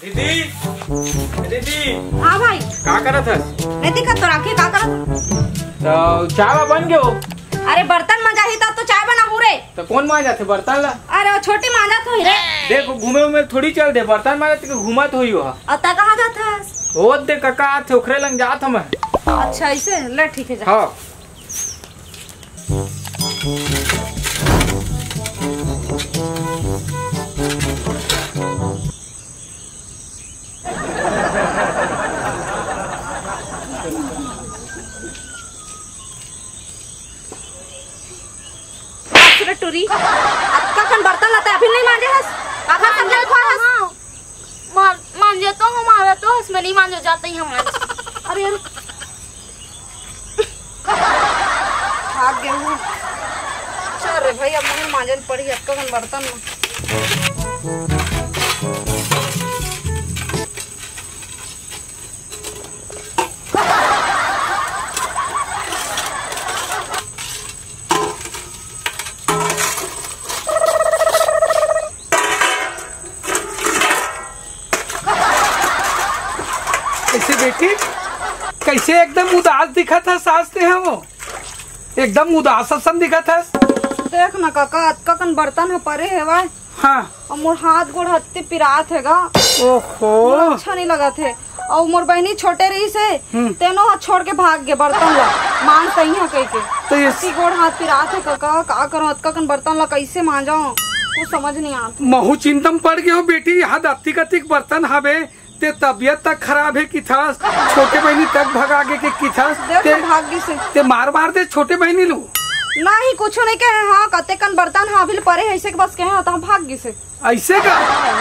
दीदी दीदी। हाँ भाई का करत है? नहीं दिखत तो राखी का करत? तो चाय बन गयो। अरे बर्तन मजा ही तो चाय बना हूँ रे। तो कौन मांजा थे बर्तन ला? अरे वो छोटी मांजा तो ही रे। देखो घूमे उमे थोड़ी चल दे, बर्तन मांजा तो घुमा तो ही हो। अता कहाँ जाता? वो दे काका थे ओखरे लंग जात हम। अच्छा ऐसे ले ठीक है जा। हाँ टूरी अक्का कन बर्तन लाता अभी नहीं मांजे हस काका समझे खा हस मांजे तो हमारा तो हस में नहीं मांजे जाते ही हमारे। अरे यार भाग गया हूँ। चल रे भाई अब मुझे मांजन पड़ी अक्का कन बर्तन में। कैसे बेटी, कैसे एकदम उदास दिखा था? सासते हैं वो एकदम उदास सन दिखा था। देख ना काका अक्का कन बर्तन है परे है वाय। हाँ और मोर हाथ गोड़ हत्ते पिरात हैगा। ओहो अच्छा नहीं लगा थे। और मोर बहनी छोटे रही से तेनो हाथ छोड़ के भाग गए बर्तन ला मांग सही है कह के। तो ये इसी गोड़ हाथ पिरात है काका का करो अक्का कन बर्तन ला कैसे मांजाऊं कुछ समझ नहीं आता। महू चिंतम पड़ गए हो बेटी। यहाँ दत्ती कतिक बर्तन हवे ते तबियत तक खराब है कि था छोटे बहनी तक भगा के कि था देख भागी से ते मार दे छोटे बहनी लू नहीं कुछ नहीं कहे। हाँ कते कन बर्तन हाबिल परे ऐसे के बस कहे तो भागी से ऐसे का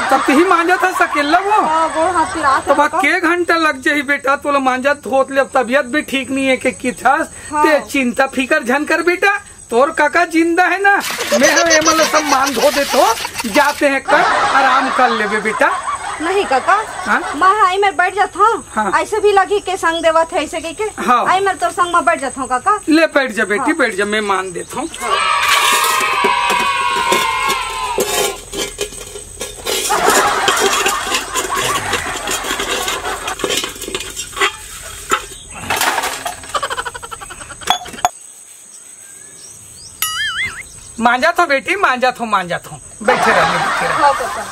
तब ही मांजा था सकेला वो। गोड़ हाथ पिरात तो के घंटा लग जाये बेटा तो मांजा धोत ले। तबियत भी ठीक नहीं है कि था ते चिंता फिकर झन कर बेटा। तोर काका जिंदा है ना मैं मतलब सब मान धो दे तो जाते हैं कर आराम कर ले बेटा। नहीं काका मैं आई में बैठ जाता हूँ। हाँ। ऐसे भी लगी के संग देवा थे ऐसे के हाँ। आई मैं तो संग में बैठ जाता हूँ काका। ले बैठ जा बेटी। हाँ। बैठ जा मैं मान देता हूँ। मांजा तो बेटी मांजा तो बैठे रहने हाँ काका।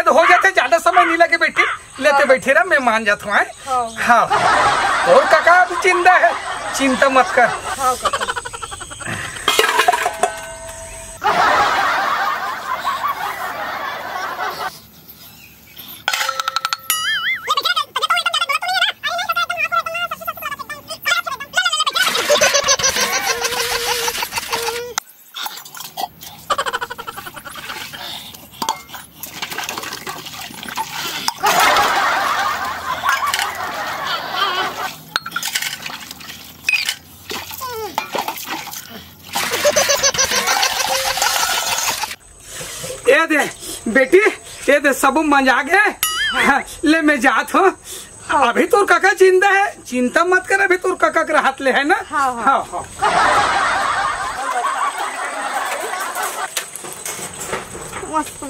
हो जाते ज्यादा समय नहीं लगे बेटी। लेते बैठे रहा मैं मान जाता हूँ। हाँ और काका अभी जिंदा है चिंता मत कर। हाँ काका। बेटी ये दे सब मजा गए। हाँ। ले मैं जात हूँ। हाँ। अभी तोर काका जिंदा है चिंता मत कर। अभी तोर काका के हाथ ले है ना। हाँ हाँ, हाँ।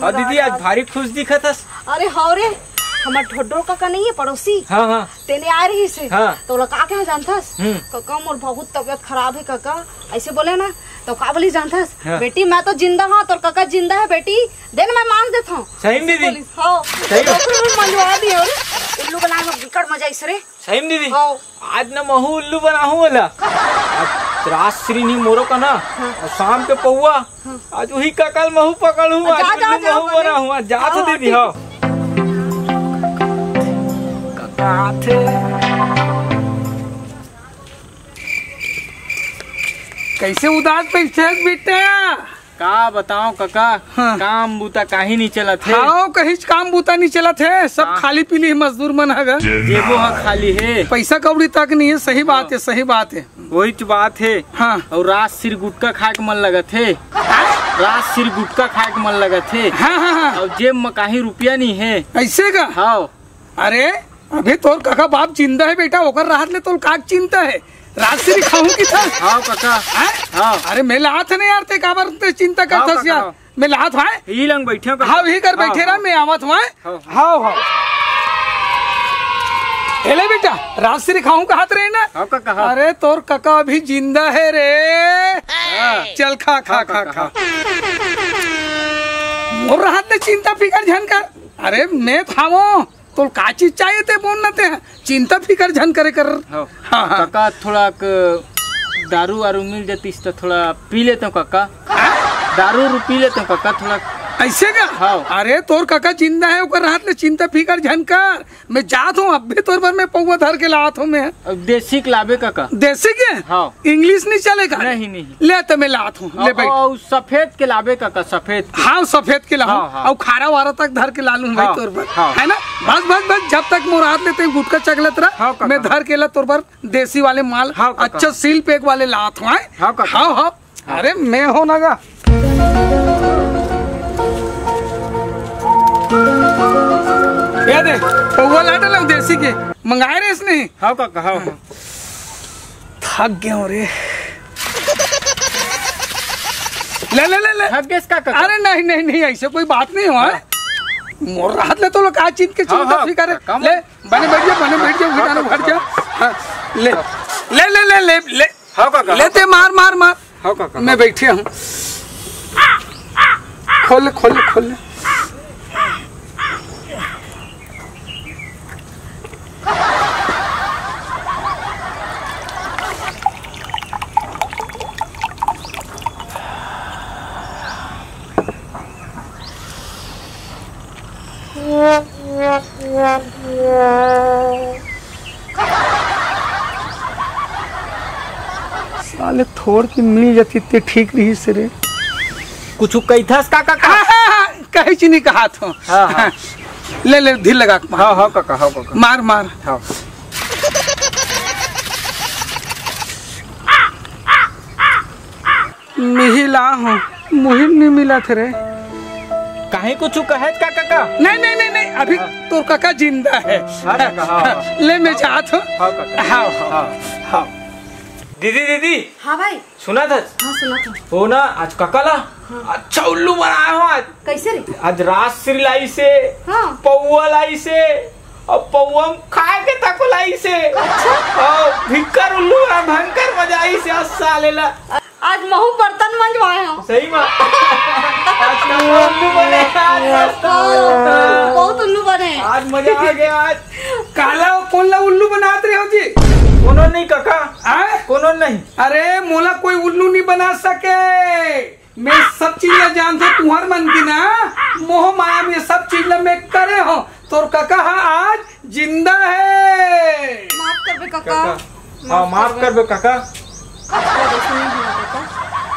और दीदी आज भारी खुश दिखा था। अरे हाँ रे हमारे ढोडो काका नहीं है पड़ोसी। हाँ हाँ तेने आ रही से। हाँ। तो का क्या जानता काका मोर बहुत तबियत खराब है काका ऐसे बोले ना तो का बोली जानता। हाँ। बेटी मैं तो जिंदा हूँ तो काका जिंदा है बेटी देन मैं मान देता हूँ। सही में दीदी। हाँ मंजवा दिया उल्लू बनाए में बिकट मजा इस रे। सही में दीदी। हाँ। आज ना महू उल्लू बना हूँ वाला। रात श्री नहीं मोरो का ना। हाँ। और शाम के पौआ। हाँ। आज वही काकल महू पकड़ हूँ। आज उल्लू महू बना हूँ। आज जा तो दीदी। हाँ कैसे उदास बैठे बेटा? का बताओ काका। हाँ। काम बूता काहे नहीं चला थे। हाँ कहीं काम बूता नहीं चला थे। सब खाली पीली मजदूर मन है जेबो खाली है पैसा कौड़ी तक नहीं है। सही बात है सही बात है वही तो बात है। हाँ। और रात सिर गुटका खाए के मन लगा थे। रात सिर गुटका खाए के मन लगा थे। हाँ हाँ हाँ। और जेब में कहीं रुपया नहीं है। ऐसे का? हाँ। अरे अभी तोर काका बाप जिंदा है बेटा, ओकर राहत ले तोर काक चिंता है। राजश्री खाऊं की था? हाँ काका। हाँ अरे मैं लात नहीं यार, ते काबर ते चिंता करता यार। मैं लात है ही लंग बैठे हो। हाँ ही कर बैठे रहा, मैं आवत हुआ। हाँ हाँ हेले बेटा, राजश्री खाऊं का हाथ रहे ना। हाँ काका। अरे तोर काका अभी जिंदा है रे। चल खा खा खा खा। मोर राहत ने चिंता फिकर झन कर। अरे मैं खामो तो का चीज चाहिए थे बोलना ते चिंता फिकर झन करे कर। हाँ काका थोड़ा दारू वारू मिल जाती तो थोड़ा पी लेता हूँ काका। दारू पी लेता हूँ काका थोड़ा। ऐसे का? हाँ। अरे तोर काका जिंदा है, ओकर रात ले चिंता फिकर झन कर। मैं जात हूँ अभी तोर पर मैं पौवा धर के लात हूँ मैं। देसी के लाबे काका। देसी के? हाँ। इंग्लिश नहीं चलेगा? नहीं। ले तो मैं लात हूँ, ले बैठ। सफेद के लाबे काका, सफेद के। हाँ सफेद के लाऊं। हाँ, हाँ। और खारा वारा तक धर के लालू भाई तोर पर। हाँ। है ना? बस जब तक मुराद लेते गुटका चगलत रहा। हाँ, मैं धर के ला तोर पर देसी वाले माल। हाँ, अच्छा सील पैक वाले लात हूँ। हाँ। अरे मैं हो ना गा। ये दे पौवा लाटा लो देसी के, मंगाए रे इसने। हाँ काका। हाँ। थक गया रे। ले ले ले ले। थक गए काका? अरे नहीं ऐसे कोई बात नहीं हुआ। मोर राहत ले तो लोग का चीज के चिंता फिकर है। ले बने बैठ जाओ गिटार भर जाओ। ले ले ले ले ले ले। हाँ काका। लेते मार। हाँ काका। मैं बैठे हूँ। खोल। साले थोड़ की मिल जाती ते ठीक रही से रे। कुछ कैथास काका? कहीं चीज नहीं कहा था। हाँ। ले ढील लगा। हाँ काका। मार। हाँ। मिहिला हूँ, मुहिम नहीं मिला थे रे। कहीं कुछ कहे काका? नहीं अभी तो काका जिंदा है। हाँ काका। हाँ। ले मैं चाहत हूँ। हाँ काका। हाँ। दीदी। हाँ भाई। सुना था? हाँ सुना था। वो ना आज काका अच्छा उल्लू बनाया हो आज। कैसे रे? आज राजश्री लाई से। हाँ। पौवा लाई से और पौवा खाए के तको लाई से। अच्छा। और भिक्कर उल्लू बना भयंकर मजा आई से आज साले ला। आज महू बर्तन मंजवाए हो। सही में आज ना उल्लू बने आज मस्त। बहुत उल्लू बने आज मजा आ गया आज। काला कौन ला उल्लू बनात रहे हो जी? कोनो नहीं काका। कोनो नहीं। अरे मोला कोई उल्लू नहीं बना सके। मैं सब चीज जानता हूँ तुम्हार मन की ना। मोह माया में सब चीज मैं करे हो। तोर काका आज जिंदा है। माफ कर बे काका। हाँ माफ कर बे काका।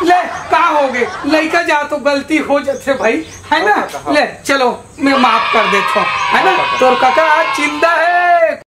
ले का हो गए लड़का जा तो गलती हो जाते भाई, है ना। ले चलो मैं माफ कर देता हूँ, है ना। तोर काका आज जिंदा है।